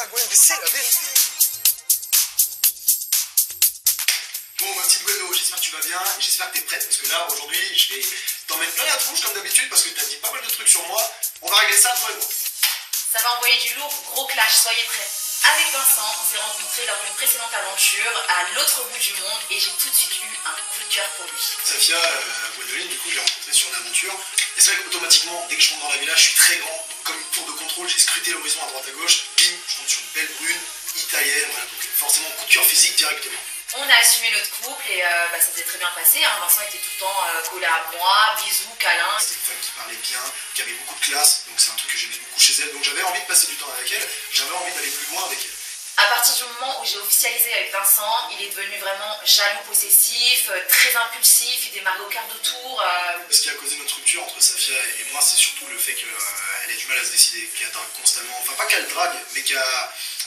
Gwen, mais c'est la vérité. Bon, ma petite Gweno, j'espère que tu vas bien et j'espère que t'es prête. Parce que là, aujourd'hui, je vais t'en mettre plein la tronche comme d'habitude parce que t'as dit pas mal de trucs sur moi. On va régler ça, toi et moi. Ça va envoyer du lourd, gros clash, soyez prêts. Avec Vincent, on s'est rencontrés lors d'une précédente aventure à l'autre bout du monde et j'ai tout de suite eu un coup de cœur pour lui. Safia, Gwendoline, du coup, je l'ai rencontrée sur une aventure. Et c'est vrai qu'automatiquement, dès que je rentre dans la villa, je suis très grand. Donc, comme une tour de contrôle, j'ai scruté l'horizon à droite à gauche. Bim, je tombe sur une belle brune, italienne. Voilà, donc forcément, coup de cœur physique directement. On a assumé notre couple et ça s'est très bien passé. Hein. Vincent était tout le temps collé à moi, bisous, câlins. C'était une femme qui parlait bien, qui avait beaucoup de classe. Donc c'est un truc que j'aimais beaucoup chez elle. Donc j'avais envie de passer du temps avec elle. J'avais envie d'aller plus loin avec elle. À partir du moment où j'ai officialisé avec Vincent, il est devenu vraiment jaloux, possessif, très impulsif, il démarre au quart de tour. Ce qui a causé notre rupture entre Safia et moi, c'est surtout le fait qu'elle ait du mal à se décider, qu'elle drague constamment, enfin pas qu'elle drague, mais qu'elle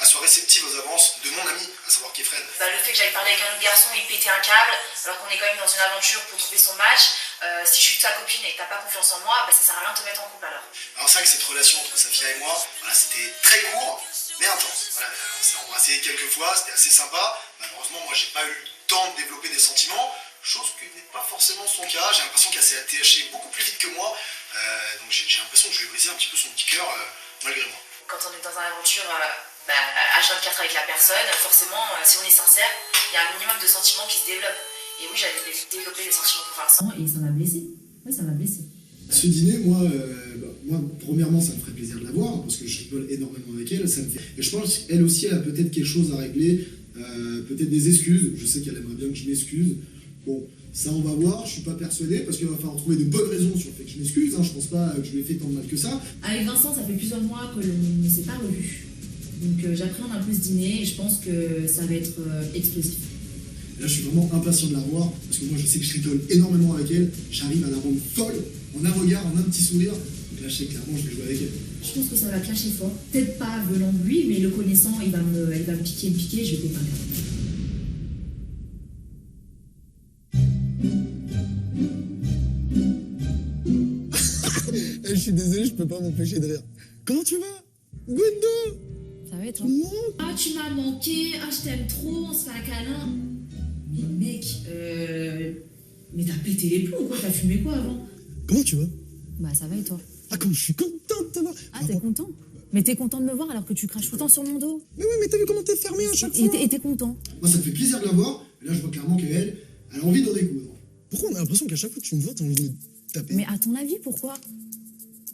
soit réceptive aux avances de mon ami, à savoir Kefren. Le fait que j'aille parler avec un autre garçon et péter un câble, alors qu'on est quand même dans une aventure pour trouver son match, si je suis ta copine et que t'as pas confiance en moi, ça sert à rien de te mettre en couple alors. Alors c'est vrai que cette relation entre Safia et moi, voilà, c'était très court, mais intense. Voilà, on s'est embrassé quelques fois, c'était assez sympa. Malheureusement, moi, j'ai pas eu le temps de développer des sentiments, chose qui n'est pas forcément son cas. J'ai l'impression qu'elle s'est attachée beaucoup plus vite que moi, donc j'ai l'impression que je lui ai brisé un petit peu son petit cœur, malgré moi. Quand on est dans une aventure H24 avec la personne, forcément, si on est sincère, il y a un minimum de sentiments qui se développent. Et oui, j'avais développé des sentiments pour Vincent. Et ça m'a blessée. Ouais, ça m'a blessée. Ce dîner, moi, premièrement, ça me ferait plaisir de la voir, parce que je rigole énormément avec elle. Ça me fait... Et je pense qu'elle aussi, elle a peut-être quelque chose à régler, peut-être des excuses. Je sais qu'elle aimerait bien que je m'excuse. Bon, ça, on va voir. Je suis pas persuadé, parce qu'il va falloir trouver de bonnes raisons sur le fait que je m'excuse. Hein. Je pense pas que je lui ai fait tant de mal que ça. Avec Vincent, ça fait plusieurs mois que l'on ne s'est pas revus. Donc j'appréhende un peu ce dîner et je pense que ça va être explosif. Là, je suis vraiment impatient de la revoir, parce que moi, je sais que je rigole énormément avec elle. J'arrive à la rendre folle, en un regard, en un petit sourire. Donc là, je sais clairement, je vais jouer avec elle. Je pense que ça va clasher fort. Peut-être pas venant de lui, mais le connaissant, il va me piquer, je vais péter un câble. Je suis désolé, je peux pas m'empêcher de rire. Comment tu vas, Gwendo? Ça va être. Ah, tu m'as manqué, ah, je t'aime trop, on se fait un câlin. Mais mec, mais t'as pété les plombs, quoi, t'as fumé quoi avant? Comment tu vas? Bah ça va et toi? Ah, comme je suis content de te voir. Ah, t'es content? Mais t'es content de me voir alors que tu craches tout le temps sur mon dos? Mais oui, mais t'as vu comment t'es fermé à chaque fois? Et t'es content? Moi, ça me fait plaisir de la voir. Et là, je vois clairement qu'elle, elle a envie d'en découdre. Pourquoi on a l'impression qu'à chaque fois que tu me vois, t'as envie de me taper? Mais à ton avis, pourquoi?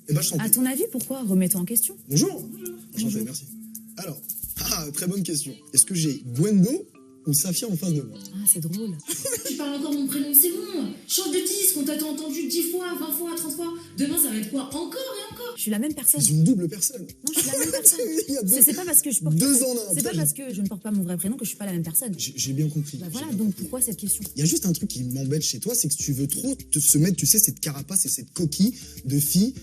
Eh ben, je t'en prie. À ton avis, pourquoi? Remets-toi en question. Bonjour. Enchanté, merci. Alors, très bonne question. Est-ce que j'ai Gwendo ou Safia en face de moi? Ah, c'est drôle. Tu parles encore mon prénom, c'est bon. Change de disque, on t'a entendu 10 fois, 20 fois, 30 fois. Demain, ça va être quoi? Encore et encore? Je suis la même personne. C'est une double personne. Non, je suis la même personne. C'est pas parce que je porte... 2 ans, C'est pas parce que je ne porte pas mon vrai prénom que je suis pas la même personne. J'ai bien compris. Bah voilà, J'ai bien donc compris. pourquoi cette question? Il y a juste un truc qui m'embête chez toi, c'est que tu veux trop se mettre, tu sais, cette carapace et cette coquille de fille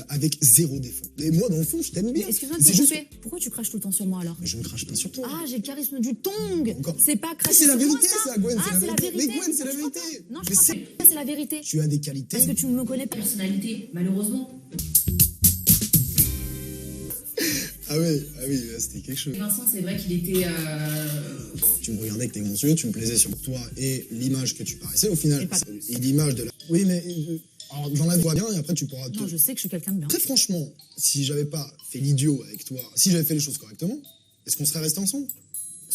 avec zéro défaut. Et moi, dans le fond, je t'aime bien. Excuse-moi de te juste... couper. Pourquoi tu craches tout le temps sur moi alors? Mais je ne crache pas sur toi. Ah, j'ai le charisme du tong. Encore. C'est pas cracher C'est la sur moi, vérité, ça, Gwen. Ah, c'est la vérité. Mais Gwen, c'est la Non, je vérité. crois pas. Non, je Mais crois pas. C'est la vérité. Tu as des qualités. Parce que tu ne me connais pas. Personnalité, malheureusement. Ah oui, c'était quelque chose. Vincent, c'est vrai qu'il était... Tu me regardais avec tes grands yeux, tu me plaisais sur toi et l'image que tu paraissais au final. Et pas- Et l'image de la... Oui, mais... alors, dans la voie bien, et après tu pourras te... Non, je sais que je suis quelqu'un de bien. Très franchement, si j'avais pas fait l'idiot avec toi, si j'avais fait les choses correctement, est-ce qu'on serait restés ensemble?